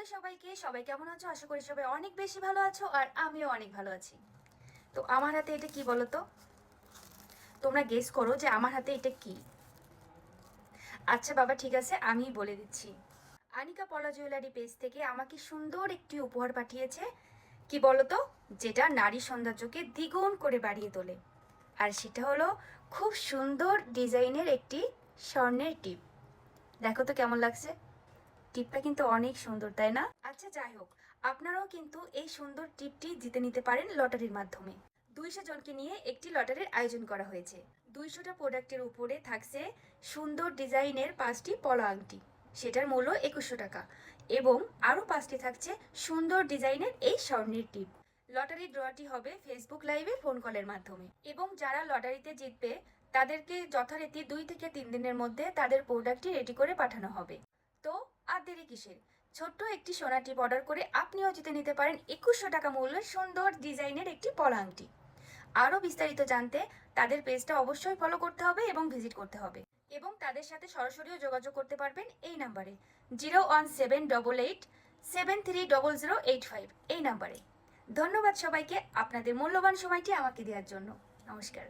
Hello সবাইকে, সবাই কেমন আছো? আশা করি সবাই অনেক বেশি ভালো আছো আর আমিও অনেক ভালো আছি। তো আমার হাতে এটা কি বলো তো? তোমরা গেস করো যে আমার হাতে এটা কি। আচ্ছা বাবা, ঠিক আছে, আমি বলে দিচ্ছি। আনিকা পলা জুয়েলারি পেজ থেকে আমাকে সুন্দর একটি উপহার পাঠিয়েছে। কি বলো তো? যেটা নারী সৌন্দর্যকে দ্বিগুণ করে বাড়িয়ে তোলে। আর সেটা হলো খুব সুন্দর ডিজাইনের একটি স্বর্ণের টিপ। দেখো তো কেমন লাগছে। টিপটা কিন্তু অনেক সুন্দর, তাই না? আচ্ছা যাই হোক, আপনারাও কিন্তু এই সুন্দর টিপটি জিতে নিতে পারেন লটারির মাধ্যমে। 200 জনকে নিয়ে একটি লটারির আয়োজন করা হয়েছে। 200টা প্রোডাক্টের উপরে থাকছে সুন্দর ডিজাইনের 5টি পলা আংটি। সেটার মূল্য 2100 টাকা। এবং আরও 5টি থাকছে সুন্দর ডিজাইনের এই স্বর্ণের টিপ। লটারি ড্রটি হবে ফেসবুক লাইভে ফোন কলের মাধ্যমে। এবং যারা লটারিতে জিতবে তাদেরকে যথারীতি 2 থেকে 3 দিনের মধ্যে তাদের প্রোডাক্টটি রেডি করে পাঠানো হবে। তো আর দেরি কিসের? ছোট্ট একটি সোনা টিপ অর্ডার করে আপনিও জিতে নিতে পারেন 2100 টাকা মূল্যের সুন্দর ডিজাইনের একটি পলা আংটি। আরও বিস্তারিত জানতে তাদের পেজটা অবশ্যই ফলো করতে হবে এবং ভিজিট করতে হবে। এবং তাদের সাথে সরাসরিও যোগাযোগ করতে পারবেন এই নাম্বারে 01788730085 এই নাম্বারে। ধন্যবাদ সবাইকে আপনাদের মূল্যবান সময়টি আমাকে দেওয়ার জন্য। নমস্কার।